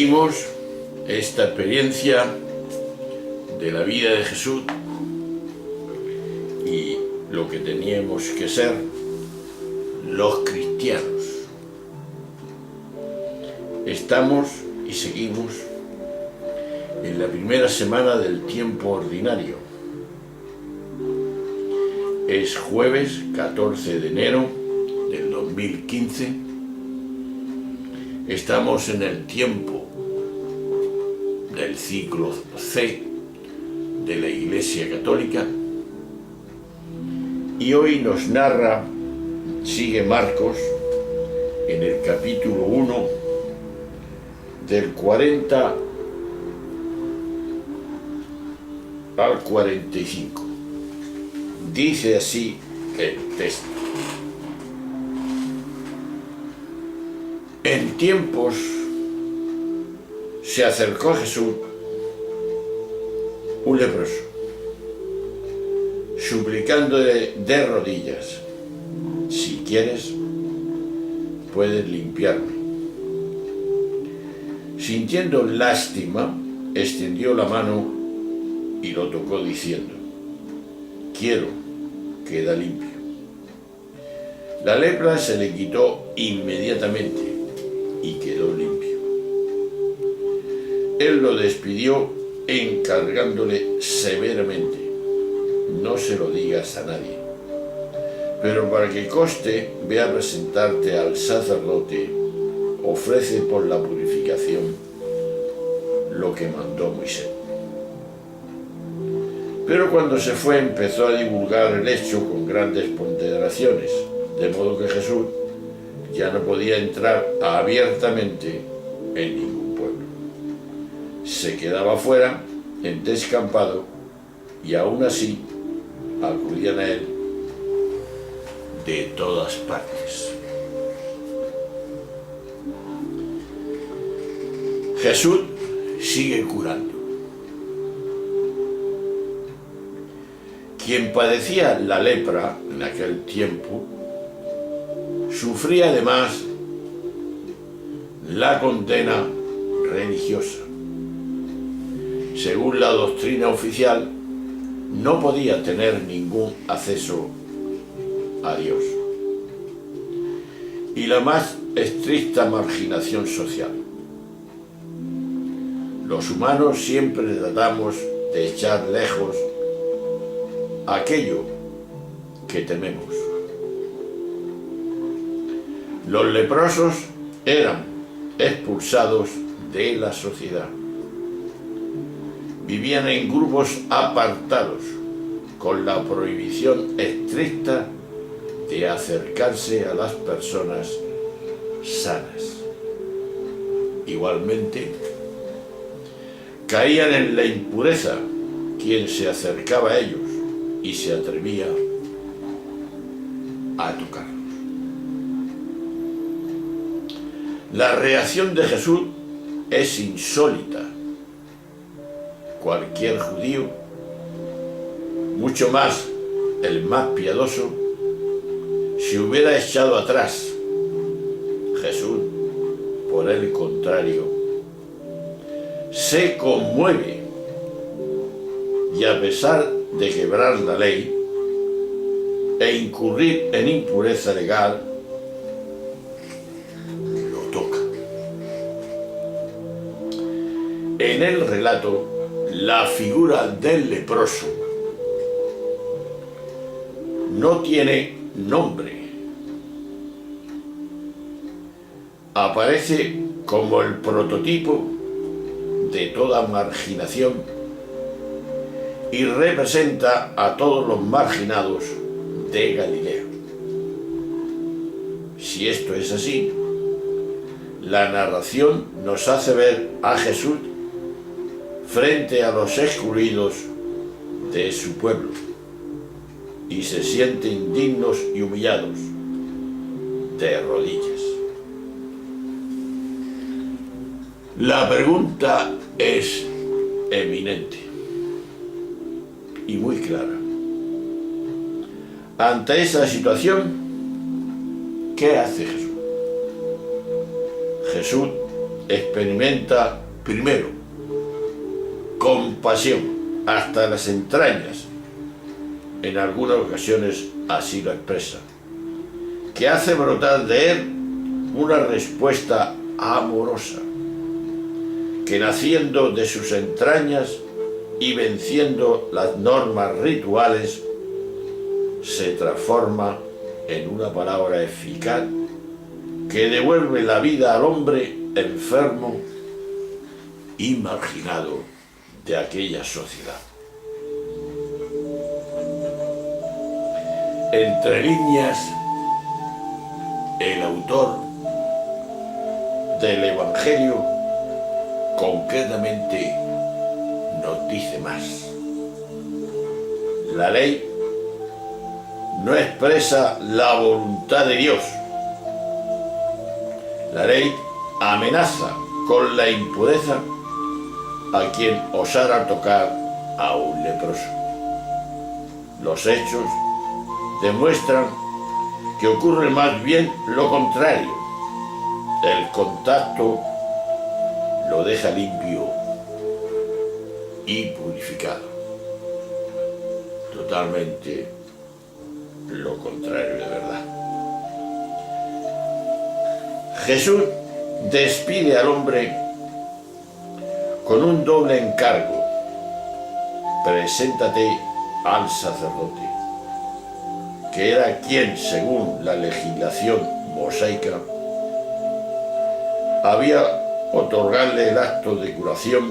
Seguimos esta experiencia de la vida de Jesús y lo que teníamos que ser los cristianos. Estamos y seguimos en la primera semana del tiempo ordinario. Es jueves 14 de enero del 2015. Estamos en el tiempo del ciclo C de la Iglesia Católica y hoy nos narra, sigue Marcos, en el capítulo 1, del 40 al 45. Dice así el texto. En tiempos se acercó a Jesús un leproso, suplicándole de rodillas: si quieres, puedes limpiarme. Sintiendo lástima, extendió la mano y lo tocó diciendo: quiero, queda limpio. La lepra se le quitó inmediatamente y quedó limpio. Él lo despidió encargándole severamente: no se lo digas a nadie, pero para que conste, ve a presentarte al sacerdote, ofrece por la purificación lo que mandó Moisés. Pero cuando se fue empezó a divulgar el hecho con grandes ponderaciones, de modo que Jesús ya no podía entrar abiertamente en ningún pueblo. Se quedaba fuera, en descampado, y aún así acudían a él de todas partes. Jesús sigue curando. Quien padecía la lepra en aquel tiempo sufría además la condena religiosa. Según la doctrina oficial, no podía tener ningún acceso a Dios. Y la más estricta marginación social. Los humanos siempre tratamos de echar lejos aquello que tememos. Los leprosos eran expulsados de la sociedad. Vivían en grupos apartados, con la prohibición estricta de acercarse a las personas sanas. Igualmente, caían en la impureza quien se acercaba a ellos y se atrevía a tocarlos. La reacción de Jesús es insólita. Cualquier judío, mucho más el más piadoso, se hubiera echado atrás. Jesús, por el contrario, se conmueve y, a pesar de quebrar la ley e incurrir en impureza legal, lo toca. En el relato, la figura del leproso no tiene nombre. Aparece como el prototipo de toda marginación y representa a todos los marginados de Galilea. Si esto es así, la narración nos hace ver a Jesús frente a los excluidos de su pueblo y se sienten dignos y humillados de rodillas. La pregunta es eminente y muy clara. Ante esa situación, ¿qué hace Jesús? Jesús experimenta primero compasión hasta las entrañas, en algunas ocasiones así lo expresa, que hace brotar de él una respuesta amorosa, que naciendo de sus entrañas y venciendo las normas rituales, se transforma en una palabra eficaz que devuelve la vida al hombre enfermo y marginado de aquella sociedad. Entre líneas, el autor del Evangelio concretamente nos dice más. La ley no expresa la voluntad de Dios. La ley amenaza con la impureza a quien osara tocar a un leproso. Los hechos demuestran que ocurre más bien lo contrario. El contacto lo deja limpio y purificado. Totalmente lo contrario de verdad. Jesús despide al hombre con un doble encargo: preséntate al sacerdote, que era quien, según la legislación mosaica, había otorgarle el acto de curación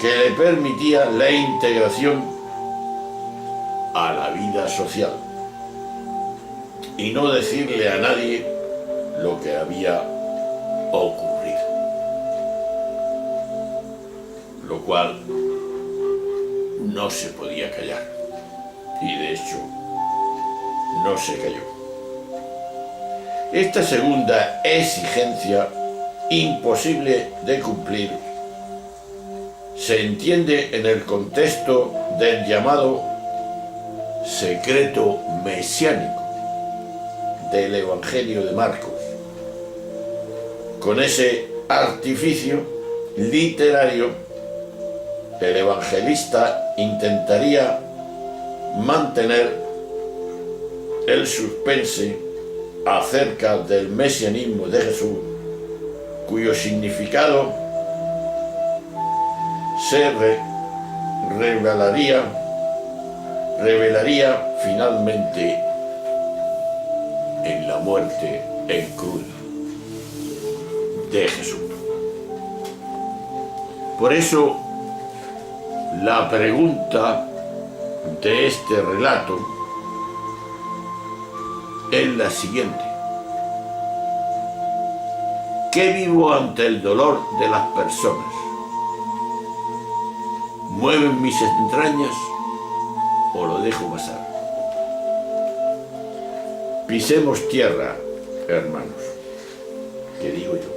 que le permitía la integración a la vida social y no decirle a nadie lo que había ocurrido, lo cual no se podía callar, y de hecho no se cayó. Esta segunda exigencia, imposible de cumplir, se entiende en el contexto del llamado secreto mesiánico del Evangelio de Marcos. Con ese artificio literario, el evangelista intentaría mantener el suspense acerca del mesianismo de Jesús, cuyo significado se revelaría finalmente en la muerte en cruz de Jesús. Por eso, la pregunta de este relato es la siguiente: ¿qué vivo ante el dolor de las personas? ¿Mueven mis entrañas o lo dejo pasar? Pisemos tierra, hermanos, que digo yo.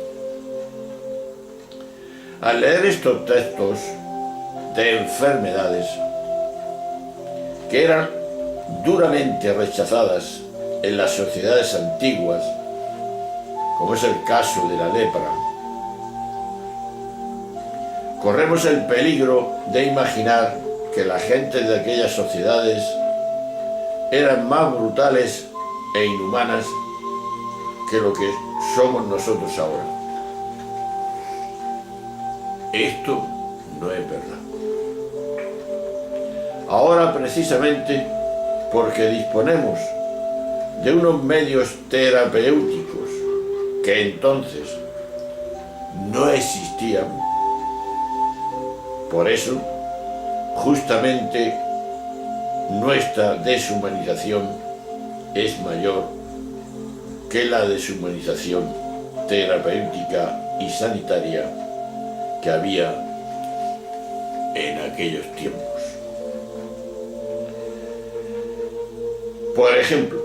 Al leer estos textos de enfermedades que eran duramente rechazadas en las sociedades antiguas, como es el caso de la lepra, corremos el peligro de imaginar que la gente de aquellas sociedades eran más brutales e inhumanas que lo que somos nosotros ahora. Esto no es verdad. Ahora, precisamente porque disponemos de unos medios terapéuticos que entonces no existían, por eso, justamente, nuestra deshumanización es mayor que la deshumanización terapéutica y sanitaria que había en aquellos tiempos. Por ejemplo,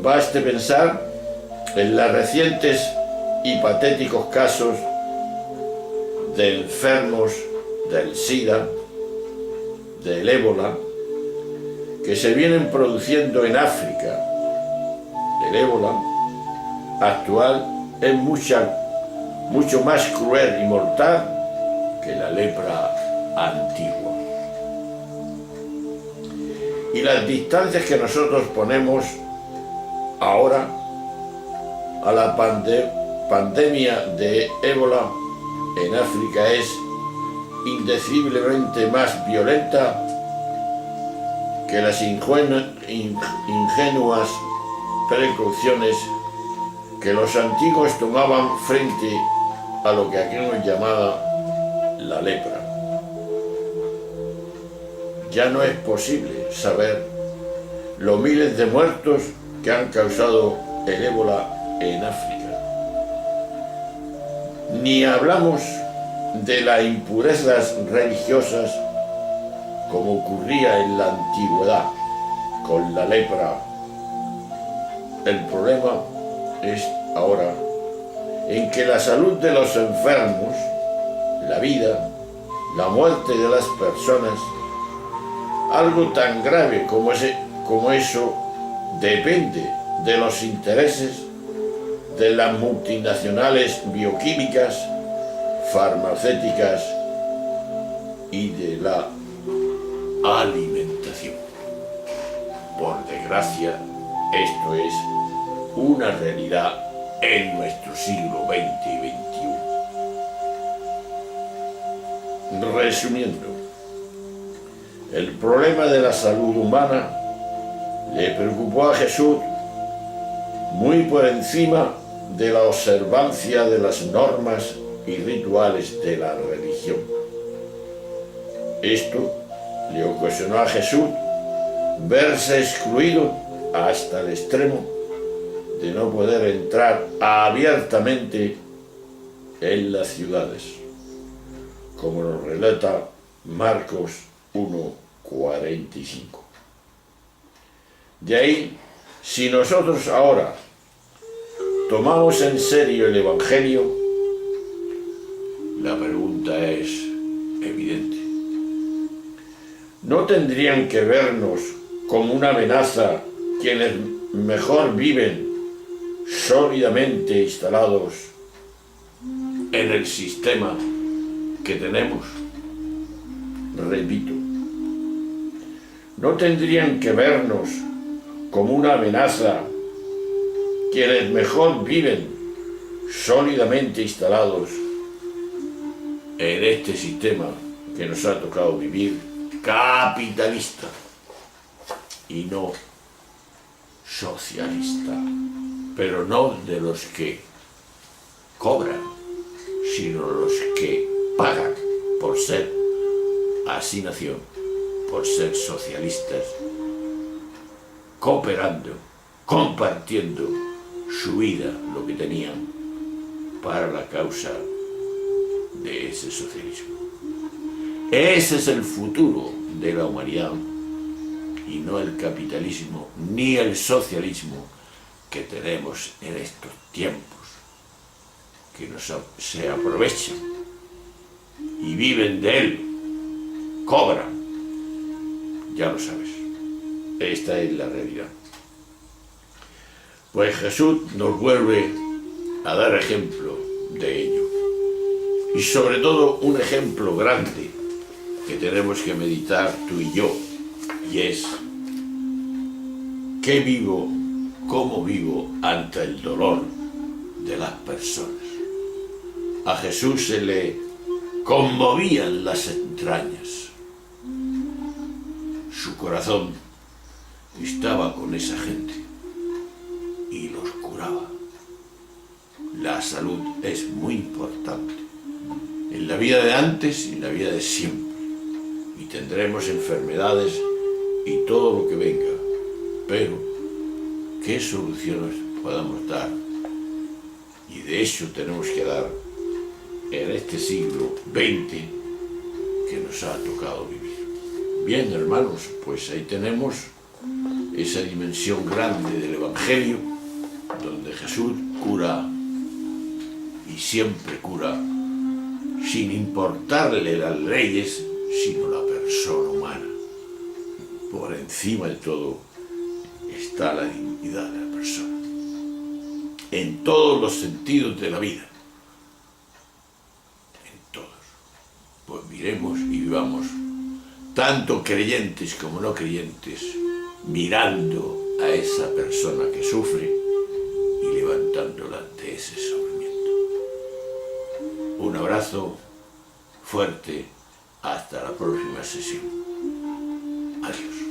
baste pensar en los recientes y patéticos casos de enfermos del SIDA, del ébola, que se vienen produciendo en África. El ébola actual es mucha mucho más cruel y mortal que la lepra antigua. Y las distancias que nosotros ponemos ahora a la pandemia de ébola en África es indeciblemente más violenta que las ingenuas precauciones que los antiguos tomaban frente a lo que aquí nos llamaba la lepra. Ya no es posible saber los miles de muertos que han causado el ébola en África. Ni hablamos de las impurezas religiosas como ocurría en la antigüedad con la lepra. El problema es ahora en que la salud de los enfermos, la vida, la muerte de las personas, algo tan grave como eso, depende de los intereses de las multinacionales bioquímicas, farmacéuticas y de la alimentación. Por desgracia, esto es una realidad en nuestro siglo XX y XXI. Resumiendo, el problema de la salud humana le preocupó a Jesús muy por encima de la observancia de las normas y rituales de la religión. Esto le ocasionó a Jesús verse excluido hasta el extremo de no poder entrar abiertamente en las ciudades, como nos relata Marcos 1:45. De ahí, si nosotros ahora tomamos en serio el Evangelio, la pregunta es evidente. ¿No tendrían que vernos como una amenaza quienes mejor viven sólidamente instalados en el sistema que tenemos? Repito, ¿no tendrían que vernos como una amenaza quienes mejor viven sólidamente instalados en este sistema que nos ha tocado vivir, capitalista y no socialista, pero no de los que cobran, sino los que pagan por ser asignación, por ser socialistas, cooperando, compartiendo su vida, lo que tenían, para la causa de ese socialismo? Ese es el futuro de la humanidad y no el capitalismo ni el socialismo que tenemos en estos tiempos, que se aprovechan y viven de él, cobran. Ya lo sabes, esta es la realidad. Pues Jesús nos vuelve a dar ejemplo de ello, y sobre todo un ejemplo grande que tenemos que meditar tú y yo, y es: ¿qué vivo, cómo vivo ante el dolor de las personas? A Jesús se le conmovían las entrañas, su corazón estaba con esa gente y los curaba. La salud es muy importante en la vida de antes y en la vida de siempre, y tendremos enfermedades y todo lo que venga, pero ¿qué soluciones podamos dar? Y de hecho tenemos que dar en este siglo XX que nos ha tocado vivir. Bien, hermanos, pues ahí tenemos esa dimensión grande del Evangelio, donde Jesús cura y siempre cura, sin importarle las leyes, sino la persona humana. Por encima de todo está la dignidad de la persona, en todos los sentidos de la vida, seguiremos y vivamos, tanto creyentes como no creyentes, mirando a esa persona que sufre y levantándola ante ese sufrimiento. Un abrazo fuerte, hasta la próxima sesión. Adiós.